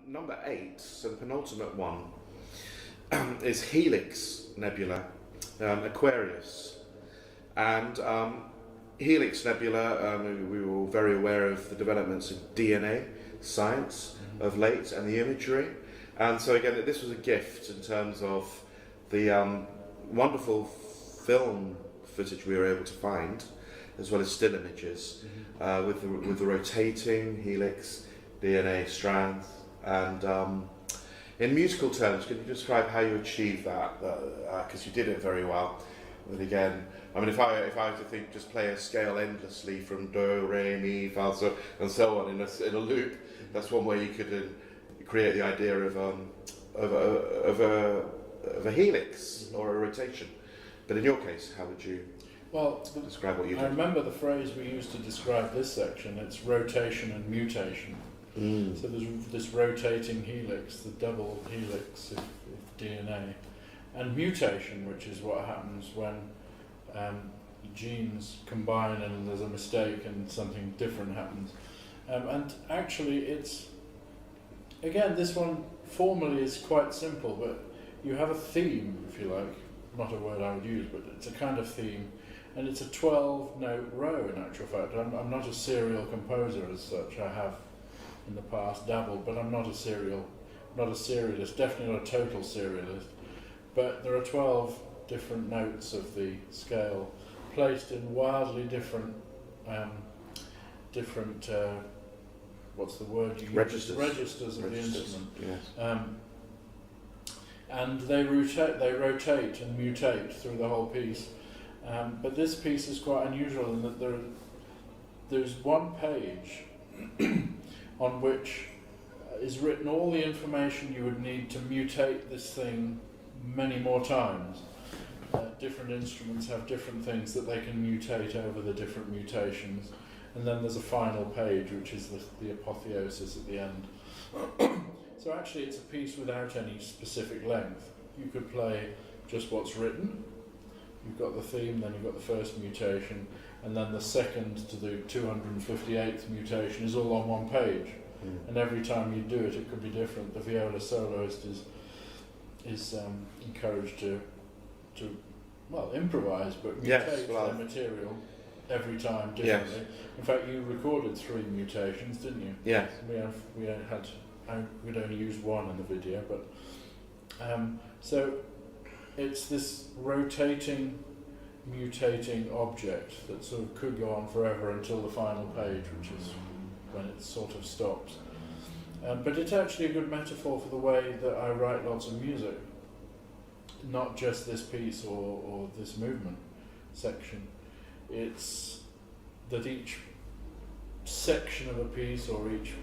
number 8, so the penultimate one, is Helix Nebula, Aquarius. And Helix Nebula, we were all very aware of the developments of DNA science of late and the imagery. And so again, this was a gift in terms of the wonderful film footage we were able to find, as well as still images, with the rotating helix, DNA strands, and in musical terms, can you describe how you achieved that? Because you did it very well. But again, I mean, if I were to think, just play a scale endlessly from do, re, mi, fa, so, and so on in a loop, that's one way you could create the idea of a helix or a rotation. But in your case, how would you describe what you did? I remember the phrase we used to describe this section. It's rotation and mutation. So there's this rotating helix, the double helix of DNA, and mutation, which is what happens when genes combine and there's a mistake and something different happens. And actually it's, again, this one formally is quite simple, but you have a theme, if you like, not a word I would use, but it's a kind of theme, and it's a 12-note row in actual fact. I'm not a serial composer as such. I have in the past dabbled, but I'm not a serialist, definitely not a total serialist. But there are 12 different notes of the scale placed in wildly different, what's the word you use? Registers of the instrument. Yes. And they rotate and mutate through the whole piece. But this piece is quite unusual in that there's one page on which is written all the information you would need to mutate this thing many more times. Different instruments have different things that they can mutate over the different mutations. And then there's a final page, which is the apotheosis at the end. So actually it's a piece without any specific length. You could play just what's written. You've got the theme, then you've got the first mutation, and then the second to the 258th mutation is all on one page. And every time you do it, it could be different. The viola soloist is encouraged to improvise, but mutate their material every time differently. Yes. In fact, you recorded 3 mutations, didn't you? Yes. We'd only used one in the video, but so it's this rotating, mutating object that sort of could go on forever until the final page, which is when it sort of stops. But it's actually a good metaphor for the way that I write lots of music, not just this piece or this movement section. It's that each section of a piece or each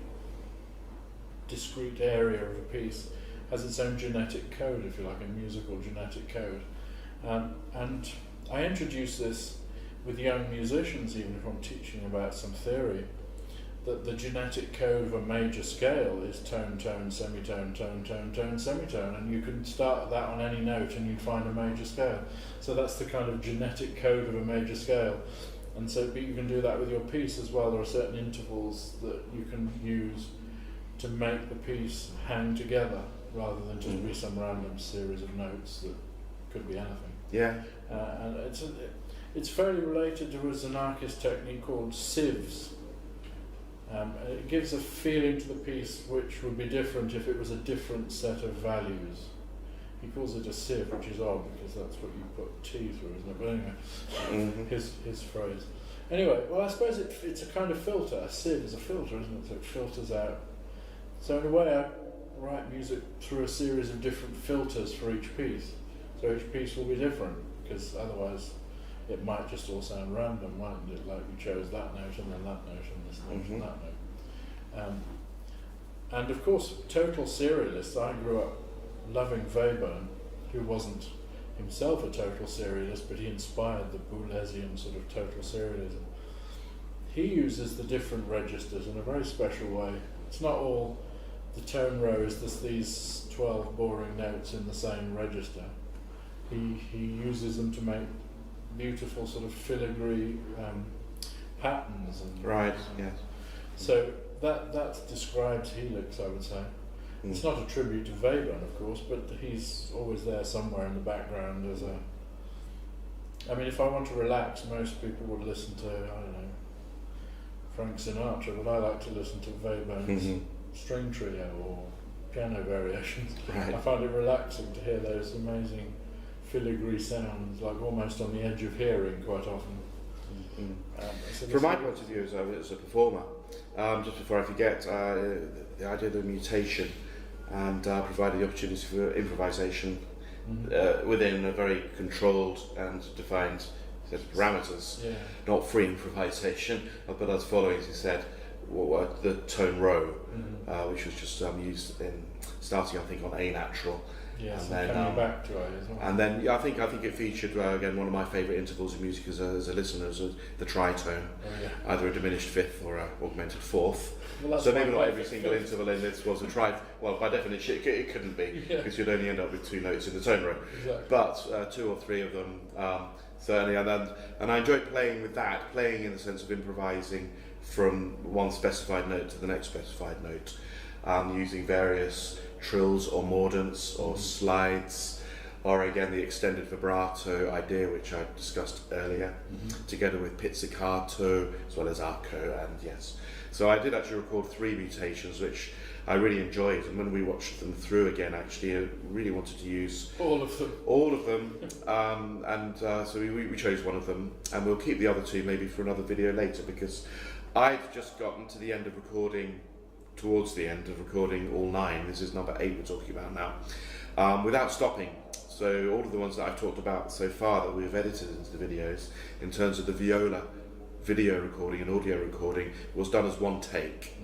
discrete area of a piece has its own genetic code, if you like, a musical genetic code. And I introduce this with young musicians, even if I'm teaching about some theory, that the genetic code of a major scale is tone, tone, semitone, tone, tone, tone, semitone, and you can start that on any note and you'd find a major scale. So that's the kind of genetic code of a major scale. And so but you can do that with your piece as well. There are certain intervals that you can use to make the piece hang together rather than just be some random series of notes that could be anything. Yeah. And it's fairly related to a Zanakis technique called sieves. It gives a feeling to the piece which would be different if it was a different set of values. He calls it a sieve, which is odd because that's what you put tea through, isn't it? But anyway, his phrase. Anyway, well, I suppose it's a kind of filter. A sieve is a filter, isn't it? So it filters out. So in a way, I write music through a series of different filters for each piece. So each piece will be different because otherwise it might just all sound random, mightn't it? Like you chose that note and then that note and this note and that note. And of course, total serialists. I grew up loving Webern, who wasn't himself a total serialist, but he inspired the Boulesian sort of total serialism. He uses the different registers in a very special way. It's not all the tone rows, these 12 boring notes in the same register. He uses them to make beautiful sort of filigree patterns. And right, yes. So that describes Helix, I would say. It's not a tribute to Webern, of course, but he's always there somewhere in the background as a... I mean, if I want to relax, most people would listen to, I don't know, Frank Sinatra, but I like to listen to Webern's string trio or piano variations. Right. I find it relaxing to hear those amazing filigree sounds, like almost on the edge of hearing quite often. So from my point of view as a performer, just before I forget, the idea of the mutation and provided the opportunity for improvisation within a very controlled and defined set of parameters, not free improvisation, but as following, as you said, the tone row, which was just used in starting, I think, on A natural. Yes, and then coming back to it as well. And then I think it featured again one of my favourite intervals of music as a listener, is the tritone, either a diminished fifth or a augmented fourth. Well, so maybe not every single interval in this was a tri. Well, by definition, it couldn't be, because you'd only end up with 2 notes in the tone row. Exactly. But 2 or 3 of them certainly, and I enjoyed playing with that, playing in the sense of improvising from one specified note to the next specified note, using various trills or mordants or slides, or again the extended vibrato idea which I discussed earlier, together with pizzicato as well as arco, and yes. So I did actually record 3 mutations which I really enjoyed, and when we watched them through again, actually I really wanted to use all of them, so we chose one of them, and we'll keep the other 2 maybe for another video later, because I've just gotten to the end of recording, towards the end of recording all 9. This is number 8 we're talking about now, without stopping. So all of the ones that I've talked about so far that we've edited into the videos, in terms of the viola video recording and audio recording, was done as one take.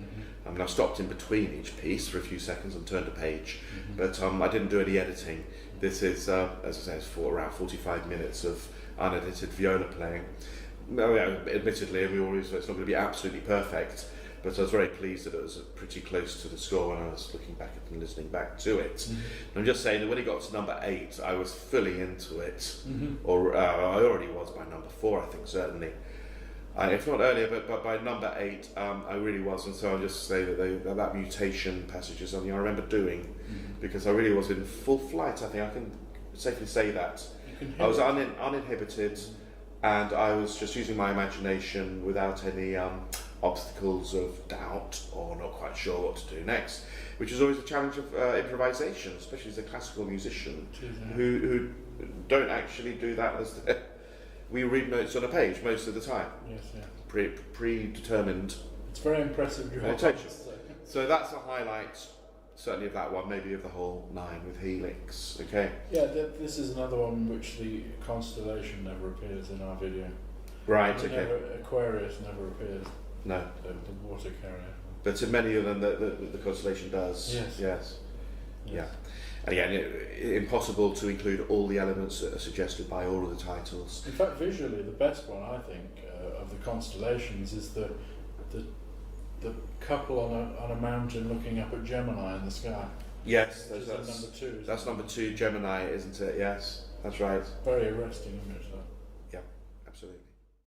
I mean, I stopped in between each piece for a few seconds and turned a page, but I didn't do any editing. This is, as I say, it's around 45 minutes of unedited viola playing. No, admittedly, it's not going to be absolutely perfect, but I was very pleased that it was pretty close to the score when I was looking back and listening back to it. I'm just saying that when it got to number 8, I was fully into it, or I already was by number 4, I think, certainly. If not earlier, but by number 8, I really was, and so I'll just say that that mutation passage is something I remember doing, because I really was in full flight. I think I can safely say that. I was uninhibited, and I was just using my imagination without any obstacles of doubt or not quite sure what to do next, which is always a challenge of improvisation, especially as a classical musician who don't actually do that as we read notes on a page most of the time. Yes, Predetermined. It's very impressive. So that's a highlight, certainly of that one, maybe of the whole 9 with Helix. Okay. Yeah, this is another one in which the constellation never appears in our video. Right. Okay. Aquarius never appears. No. The water carrier. But in many of them, the constellation does. Yes. Yeah. And again, impossible to include all the elements that are suggested by all of the titles. In fact, visually, the best one, I think, of the constellations is the couple on a mountain looking up at Gemini in the sky. Yes, that's number 2. That's number 2, Gemini, isn't it? Yes, that's right. Very arresting image, that.